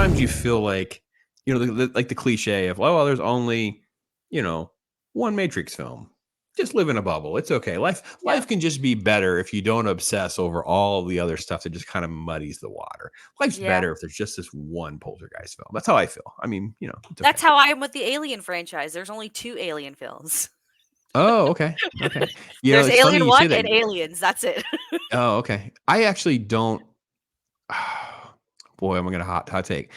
sometimes you feel like, like the cliche of, oh, well, there's only, one Matrix film. Just live in a bubble. It's okay. Life can just be better if you don't obsess over all the other stuff that just kind of muddies the water. Life's Yeah. better if there's just this one Poltergeist film. That's how I feel. I mean, it's okay. That's how I am with the Alien franchise. There's only 2 Alien films. Oh, okay. Okay. There's It's funny Alien you say 1 that. and Aliens. That's it. Oh, okay. I actually don't. Boy, I'm gonna hot take.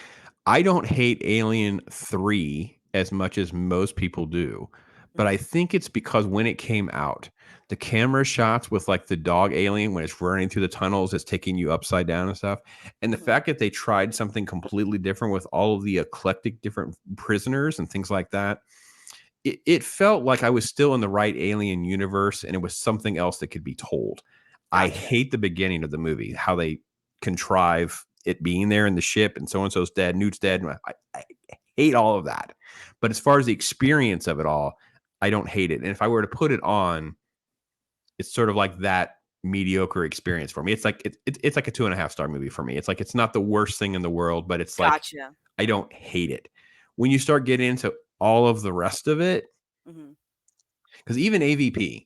I don't hate Alien 3 as much as most people do, but I Mhm. think it's because when it came out, the camera shots with like the dog alien when it's running through the tunnels, it's taking you upside down and stuff. And the Mhm. fact that they tried something completely different with all of the eclectic different prisoners and things like that, it felt like I was still in the right alien universe and it was something else that could be told. I Gotcha. hate the beginning of the movie, how they contrive it being there in the ship and so and so's dead, Newt's dead. I hate all of that. But as far as the experience of it all, I don't hate it. And if I were to put it on, it's sort of like that mediocre experience for me. It's like it's like a 2.5 star movie for me. It's like it's not the worst thing in the world, but it's like Gotcha. I don't hate it. When you start getting into all of the rest of it, Mhm. because even AVP,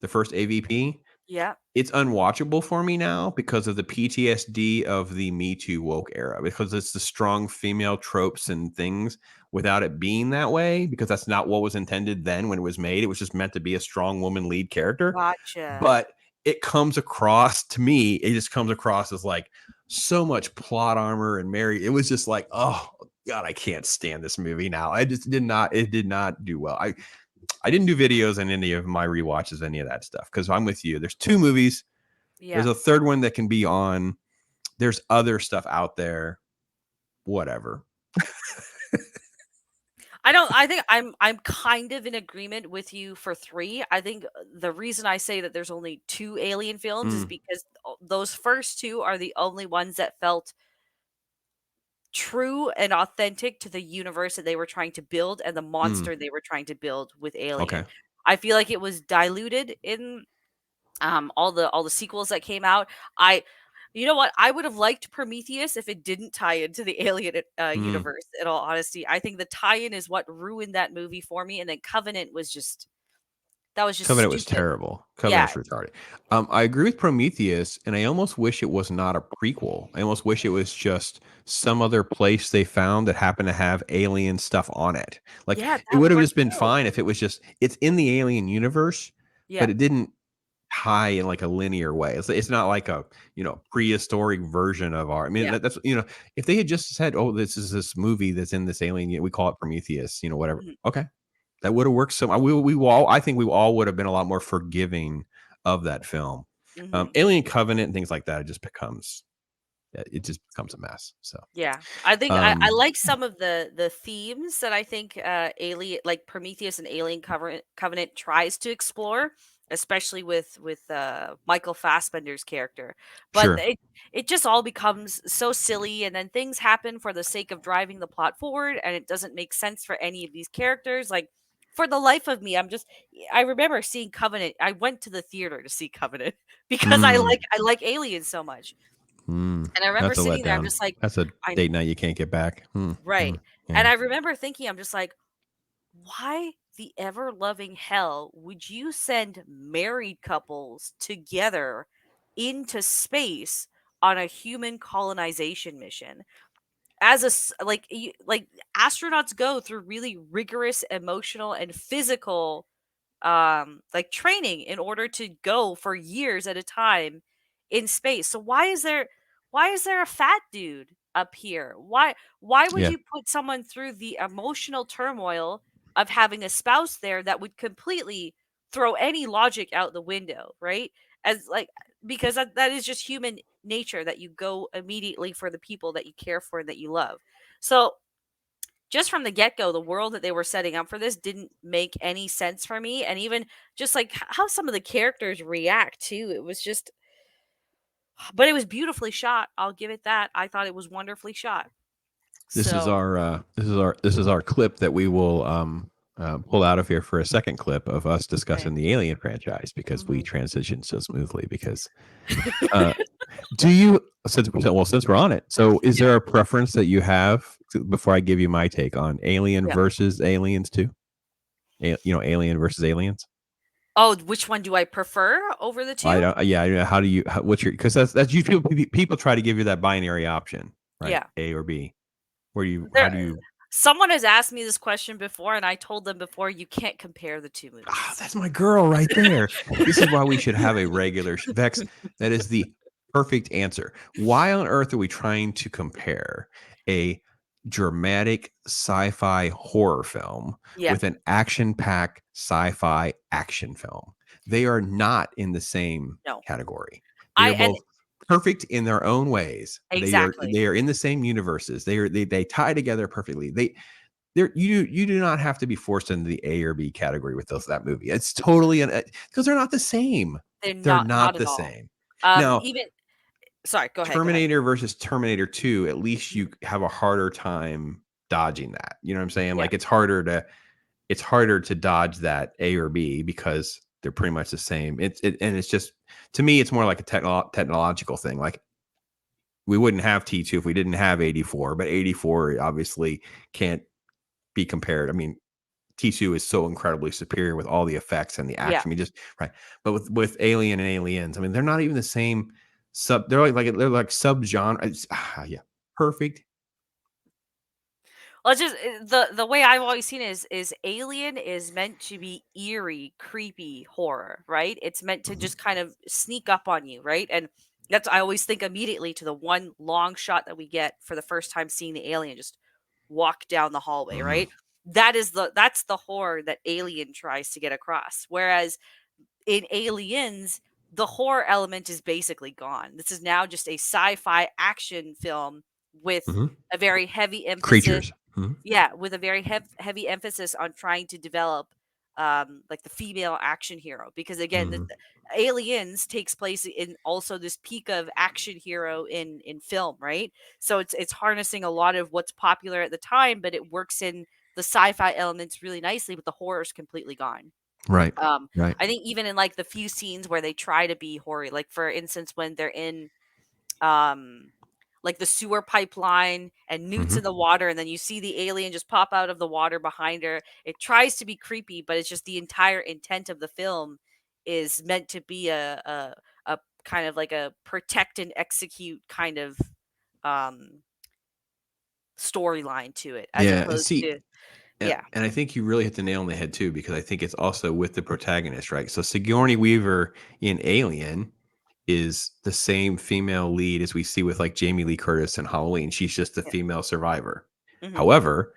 the first AVP, Yeah. it's unwatchable for me now because of the PTSD of the Me Too woke era, because it's the strong female tropes and things without it being that way, because that's not what was intended then when it was made. It was just meant to be a strong woman lead character. Gotcha. But it comes across to me, it just comes across as like so much plot armor and Mary. It was just like, oh God, I can't stand this movie now. It did not do well. I didn't do videos on any of my rewatches, any of that stuff, because I'm with you. There's 2 movies. There's Yeah. a third one that can be on. There's other stuff out there. Whatever. I think I'm kind of in agreement with you for 3. I think the reason I say that there's only 2 Alien films is Mm, because those first 2 are the only ones that felt true and authentic to the universe that they were trying to build and the mm, monster they were trying to build with Alien. okay. I feel like it was diluted in all the sequels that came out. I You know what? I would have liked Prometheus if it didn't tie into the Alien Mm. universe, in all honesty. I think the tie-in is what ruined that movie for me, and then Covenant was just that was just Covenant was stupid. terrible. Yeah. Covenant's retarded. I agree with Prometheus, and I almost wish it was not a prequel. I almost wish it was just some other place they found that happened to have alien stuff on it. Like Yeah, it that would have worked just been better. fine if it was just it's in the alien universe, Yeah. but it didn't tie in like a linear way. It's not like a prehistoric version of our. I mean Yeah. that's if they had just said, oh, this is this movie that's in this alien, we call it Prometheus, whatever. Mhm. Okay, that would have worked. So we all, I think we all would have been a lot more forgiving of that film. Mhm. Alien Covenant and things like that, it just becomes a mess. So Yeah. I think I um, like some of the themes that I think Alien like Prometheus and Alien Covenant tries to explore, especially with Michael Fassbender's character. But sure, it just all becomes so silly, and then things happen for the sake of driving the plot forward, and it doesn't make sense for any of these characters. Like for the life of me, I remember seeing Covenant. I went to the theater to see Covenant because mm, I like aliens so much. And I remember that's a sitting there, I'm letdown. just like, That's a I date night you can't get back. right. Yeah. And I remember thinking, I'm just like, why the ever loving hell would you send married couples together into space on a human colonization mission? Like astronauts go through really rigorous emotional and physical like training in order to go for years at a time in space. So why is there a fat dude up here? Why would Yeah. you put someone through the emotional turmoil of having a spouse there that would completely throw any logic out the window, right? As like because that is just human nature that you go immediately for the people that you care for and that you love. So just from the get-go, the world that they were setting up for this didn't make any sense for me, and even just, like, how some of the characters react too, it was just but it was beautifully shot, I'll give it that, I thought it was wonderfully shot. This is So our clip that we will pull out of here for a second clip of us Okay. discussing the Alien franchise because we Mhm. transitioned so smoothly. Because uh, do you since we're on it, so is Yeah. there a preference that you have before I give you my take on Alien Yeah. versus Aliens 2? Alien versus Aliens. Oh, which one do I prefer over the I 2? don't. Yeah. How do you? What's your? Because that's usually people try to give you that binary option, right? Yeah. A or B. Where do you? How There do you? someone has asked me this question before, and I told them before, you can't compare the 2 Ah, movies. that's my girl right there. This is why we should have a regular Vex. That is the perfect answer. Why on earth are we trying to compare a dramatic sci-fi horror film Yeah. with an action-packed sci-fi action film? They are not in the same No. category. They I are and both perfect in their own ways. They are exactly. they are in the same universes. They tie together perfectly. You do not have to be forced into the A or B category with that movie. It's totally because they're not the same. They're They're not not at the all. same. Now, Even sorry, go ahead, go ahead. Terminator versus Terminator 2, at least Mhm. you have a harder time dodging that. You know what I'm saying? Yeah. Like it's harder to dodge that A or B because they're pretty much the same. And it's just to me, it's more like a technological thing. Like we wouldn't have T2 if we didn't have 84, but 84 obviously can't be compared. I mean, T2 is so incredibly superior with all the effects and the Yeah. action. I mean, just right. But with Alien and Aliens, I mean, they're not even the same sub. They're like sub genre. Yeah, perfect. Well, it's just the way I've always seen it is Alien is meant to be eerie, creepy horror, right? It's meant to Mhm, just kind of sneak up on you, right? And that's I always think immediately to the one long shot that we get for the first time seeing the alien just walk down the hallway, mhm, right? That's the horror that Alien tries to get across. Whereas in Aliens, the horror element is basically gone. This is now just a sci-fi action film with mhm. a very heavy emphasis Creatures. Mhm, yeah, with a very heavy emphasis on trying to develop like the female action hero because again mhm. Aliens takes place in also this peak of action hero in film, right? So it's harnessing a lot of what's popular at the time, but it works in the sci-fi elements really nicely, but the horror's completely gone. Right. um Right. I think even in like the few scenes where they try to be horror, like for instance when they're in um like the sewer pipeline and Newt's Mhm. in the water and then you see the alien just pop out of the water behind her. It tries to be creepy, but it's just the entire intent of the film is meant to be a kind of like a protect and execute kind of um storyline to it as Yeah. And opposed see, to and, yeah. and I think you really hit the nail on the head too, because I think it's also with the protagonist, right? So Sigourney Weaver in Alien is the same female lead as we see with like Jamie Lee Curtis in Halloween. She's just the Yeah. female survivor. Hmm. However,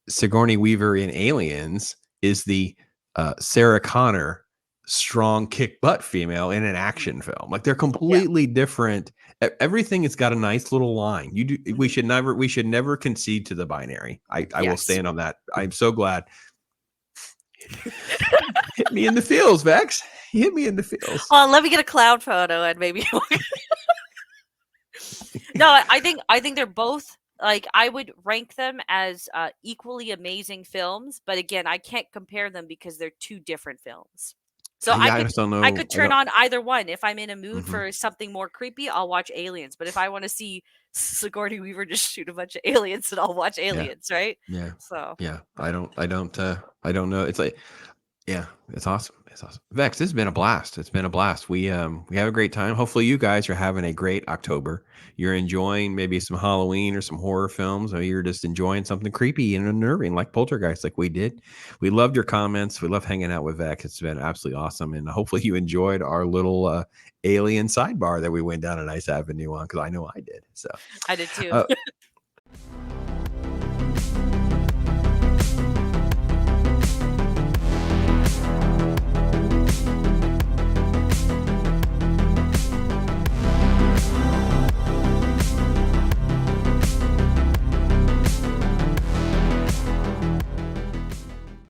Sigourney Weaver in Aliens is the Sarah Connor strong kick butt female in an Hmm. action film. Like they're Yeah. completely different. Everything has got a nice little line. You do. We Hmm. should never concede to the binary. I will Yes. stand on that. I'm so glad. Hit me in the feels, Vex. You hit me in the feels. Well, let me get a cloud photo and maybe no, I think they're both like I would rank them as equally amazing films, but again, I can't compare them because they're two different films. So I Yeah, I could just don't I know. could I turn don't. on either one. If I'm in a mood Mhm. for something more creepy, I'll watch Aliens. But if I want to see Sigourney Weaver just shoot a bunch of aliens, then I'll watch Yeah. Aliens, right? Yeah. So Yeah. I don't know. It's like yeah, it's awesome. It's awesome. Vex, this has been a blast. It's been a blast. We have a great time. Hopefully you guys are having a great October. You're enjoying maybe some Halloween or some horror films, or you're just enjoying something creepy and unnerving like Poltergeist, like we did. We loved your comments. We love hanging out with Vex. It's been absolutely awesome. And hopefully you enjoyed our little alien sidebar that we went down a nice avenue on because I know I did. So I did too. uh,